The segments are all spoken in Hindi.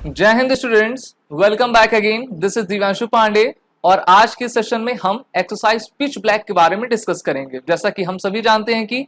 जय Hind students, welcome back again. This is Divyanshu Pandey और आज के सेशन में हम एक्सरसाइज पिच ब्लैक के बारे में डिस्कस करेंगे। जैसा कि हम सभी जानते हैं कि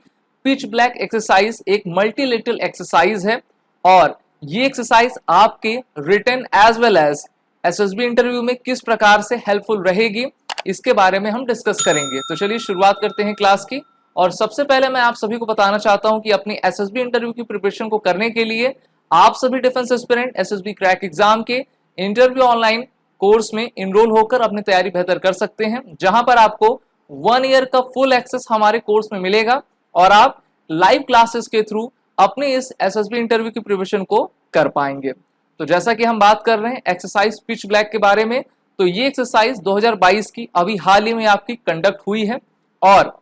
पिच ब्लैक एक्सरसाइज एक मल्टीलेटरल एक्सरसाइज है और ये एक्सरसाइज आपके written as well as SSB interview में किस प्रकार से हेल्पफुल रहेगी इसके बारे में हम डिस्कस करेंगे। तो चलिए शुरुआत करते हैं क्लास की। और सबसे पहले मैं आप सभी को बताना चाहता हूं कि अपनी एसएसबी इंटरव्यू की प्रिपरेशन को करने के लिए आप सभी defence aspirant SSB crack exam के इंटरव्यू ऑनलाइन कोर्स में इनरोल होकर अपनी तैयारी बेहतर कर सकते हैं, जहां पर आपको 1 ईयर का फुल एक्सेस हमारे कोर्स में मिलेगा और आप लाइव क्लासेस के थ्रू अपने इस एसएसबी इंटरव्यू की प्रिपरेशन को कर पाएंगे। तो जैसा कि हम बात कर रहे हैं एक्सरसाइज पिच ब्लैक के बारे में, तो ये एक्सरसाइज 2022 की अभी हाल ही में आपकी कंडक्ट हुई है और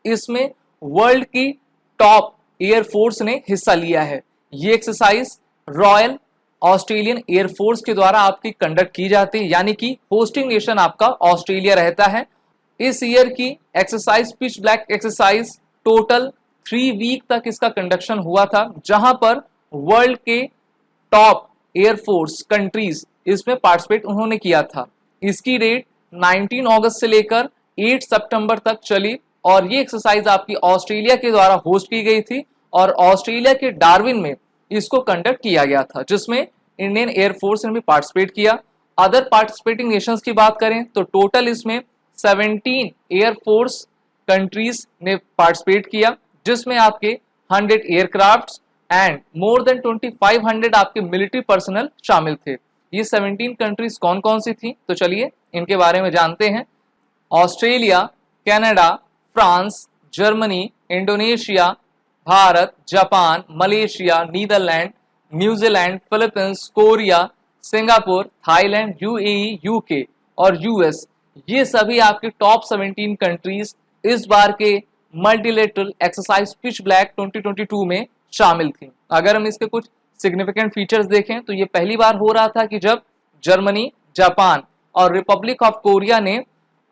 इसमें वर्ल्ड की टॉप एयरफोर्स ने हिस्सा लिया है। ये एक्सरसाइज रॉयल ऑस्ट्रेलियन एयरफोर्स के द्वारा आपकी कंडक्ट की जाती है, यानी कि होस्टिंग नेशन आपका ऑस्ट्रेलिया रहता है। इस ईयर की exercise pitch black exercise total 3 week तक इसका कंडक्शन हुआ था, जहां पर वर्ल्ड के टॉप एयरफोर्स कंट्रीज इसमें पार्टिसिपेट उन्होंने किया था। इसकी डेट 19 अगस्त से लेकर 8 सितंबर तक चली और ये एक्सरसाइज आपकी ऑस्ट्रेलिया के द्वारा होस्ट की गई थी और ऑस्ट्रेलिया के डार्विन में इसको कंडक्ट किया गया था, जिसमें इंडियन एयरफोर्स ने भी पार्टिसिपेट किया। अदर पार्टिसिपेटिंग नेशंस की बात करें तो टोटल इसमें 17 एयरफोर्स कंट्रीज ने पार्टिसिपेट किया, जिसमें आपके 100 एयरक्राफ्ट्स एंड मोर देन 2500 आपके मिलिट्री पर्सनल शामिल थे। ये 17 कंट्रीज कौन कौन सी थी, तो चलिए इनके बारे में जानते हैं। Australia, Canada, France, Germany, Indonesia, Bharat, Japan, Malaysia, Netherlands, New Zealand, Philippines, Korea, Singapore, Thailand, UAE, UK और यूएस, ये सभी आपके टॉप 17 कंट्रीज इस बार के मल्टीलेटरल एक्सरसाइज पिच ब्लैक 2022 में शामिल थी। अगर हम इसके कुछ सिग्निफिकेंट फीचर्स देखें तो ये पहली बार हो रहा था कि जब जर्मनी, जापान और रिपब्लिक ऑफ कोरिया ने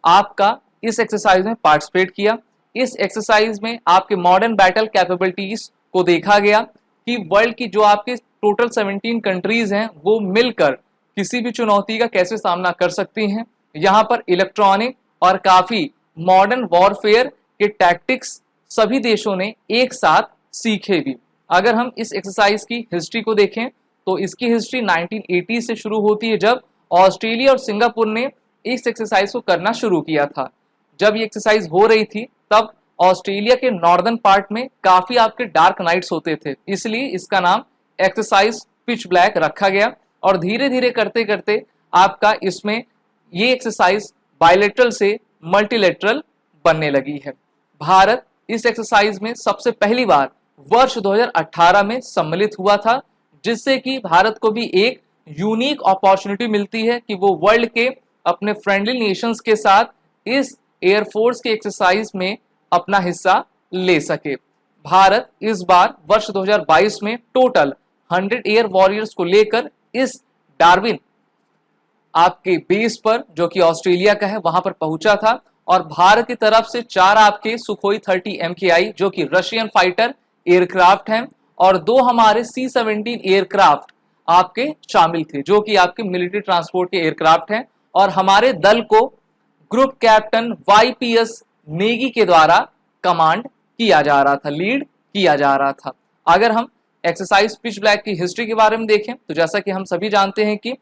आपका इस एक्सरसाइज में पार्टिसिपेट किया। इस एक्सरसाइज में आपके मॉडर्न बैटल कैपेबिलिटीज को देखा गया कि वर्ल्ड की जो आपके टोटल 17 कंट्रीज हैं वो मिलकर किसी भी चुनौती का कैसे सामना कर सकती हैं। यहाँ पर इलेक्ट्रॉनिक और काफी मॉडर्न वॉरफेयर के टैक्टिक्स सभी देशों ने एक साथ सीखे भी। अगर हम इस एक्सरसाइज की हिस्ट्री को देखें तो इसकी हिस्ट्री 1980 से शुरू होती है, जब ऑस्ट्रेलिया और सिंगापुर ने इस एक्सरसाइज को करना शुरू किया था। जब ये एक्सरसाइज हो रही थी तब ऑस्ट्रेलिया के नॉर्दर्न पार्ट में काफी आपके डार्क नाइट्स होते थे, इसलिए इसका नाम एक्सरसाइज पिच ब्लैक रखा गया और धीरे धीरे करते करते आपका इसमें ये एक्सरसाइज बायलेटरल से मल्टीलेटरल बनने लगी है। भारत इस एक्सरसाइज में सबसे पहली बार वर्ष 2018 में सम्मिलित हुआ था, जिससे कि भारत को भी एक यूनिक अपॉर्चुनिटी मिलती है कि वो वर्ल्ड के अपने फ्रेंडली नेशंस के साथ इस एयरफोर्स के एक्सरसाइज में अपना हिस्सा ले सके। भारत इस बार वर्ष 2022 में टोटल 100 एयर वॉरियर्स को लेकर इस डार्विन आपके बेस पर, जो कि ऑस्ट्रेलिया का है, वहां पर पहुंचा था और भारत की तरफ से 4 आपके सुखोई 30 MKI जो कि रशियन फाइटर एयरक्राफ्ट हैं और 2 हमारे C-17 एयरक्राफ्ट आपके शामिल थे, जो कि आपके मिलिट्री ट्रांसपोर्ट के एयरक्राफ्ट हैं और हमारे दल को ग्रुप कैप्टन YPS नेगी के द्वारा कमांड किया जा रहा था, लीड किया जा रहा था। अगर हम एक्सरसाइज पिच ब्लैक की हिस्ट्री के बारे में देखें तो जैसा कि हम सभी जानते हैं कि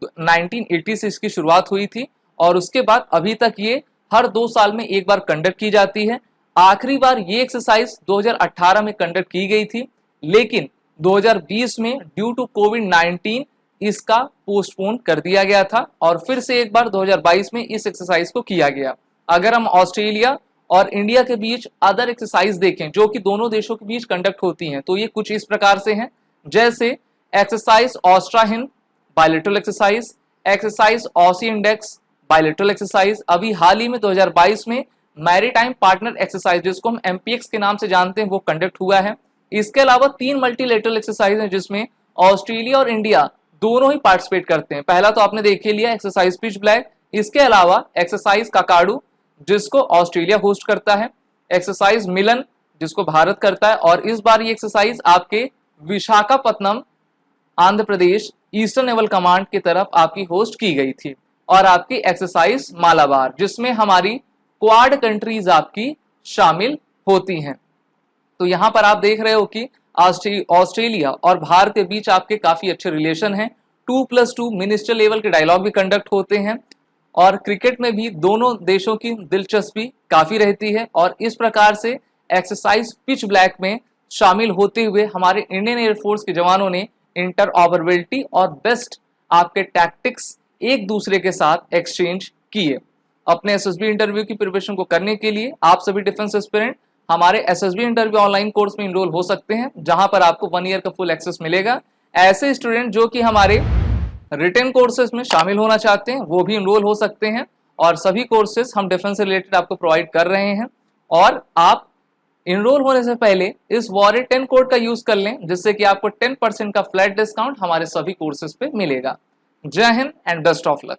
1980 से इसकी शुरुआत हुई थी और उसके बाद अभी तक ये हर 2 साल में एक बार कंडक्ट की जाती है। आखिरी बार ये एक्सरसाइज 2018 में कंडक्ट की गई थी, लेकिन 2020 में ड्यू टू कोविड-19 इसका पोस्टपोन कर दिया गया था और फिर से एक बार 2022 में इस एक्सरसाइज को किया गया। अगर हम ऑस्ट्रेलिया और इंडिया के बीच अदर एक्सरसाइज देखें जो कि दोनों देशों के बीच कंडक्ट होती हैं, तो ये कुछ इस प्रकार से हैं, जैसे एक्सरसाइज ऑस्ट्रा हिंद बायलेटरल एक्सरसाइज, एक्सरसाइज ऑसी इंडेक्स बायलेटरल एक्सरसाइज, अभी हाल ही में 2022 में मैरीटाइम पार्टनर एक्सरसाइज जिसको हम MPX के नाम से जानते हैं वो कंडक्ट हुआ है। इसके अलावा 3 मल्टीलेटरल एक्सरसाइज हैं जिसमें ऑस्ट्रेलिया और इंडिया दोनों ही पार्टिसिपेट करते हैं। पहला तो आपने देख ही लिया एक्सरसाइज पिच ब्लैक, इसके अलावा एक्सरसाइज काकाडू जिसको ऑस्ट्रेलिया होस्ट करता है, एक्सरसाइज मिलन जिसको भारत करता है और इस बार ये एक्सरसाइज आपके Visakhapatnam Andhra Pradesh eastern naval command की तरफ आपकी होस्ट की गई थी, और आपकी एक्सरसाइज मालाबार जिसमें हमारी क्वाड कंट्रीज आपकी शामिल होती हैं। तो यहाँ पर आप देख रहे हो कि ऑस्ट्रेलिया और भारत के बीच आपके काफी अच्छे रिलेशन हैं। 2+2 मिनिस्टर लेवल के डायलॉग भी कंडक्ट होते हैं, और क्रिकेट में भी दोनों देशों की दिलचस्पी काफी रहती है। और इस प्रकार से एक्सरसाइज पिच ब्लैक में शामिल होते हुए हमारे इंडियन एयरफोर्स के जवानों ने इंटरऑपरेबिलिटी और बेस्ट आपके टैक्टिक्स एक दूसरे के साथ एक्सचेंज किए। अपने एसएसबी इंटरव्यू की प्रिपरेशन को करने के लिए आप सभी डिफेंस एस्पिरेंट हमारे एसएसबी इंटरव्यू ऑनलाइन कोर्स में इनरोल हो सकते हैं, जहां पर आपको 1 ईयर का फुल एक्सेस मिलेगा। ऐसे स्टूडेंट जो कि हमारे रिटन कोर्सेज में शामिल होना चाहते हैं वो भी इनरोल हो सकते हैं, और सभी कोर्सेज हम डिफेंस से रिलेटेड आपको प्रोवाइड कर रहे हैं। और आप इनरोल होने से पहले इस वॉरियर 10 कोड का यूज कर लें, जिससे कि आपको 10% का फ्लैट डिस्काउंट हमारे सभी कोर्सेज पे मिलेगा। जय Hind and best of luck.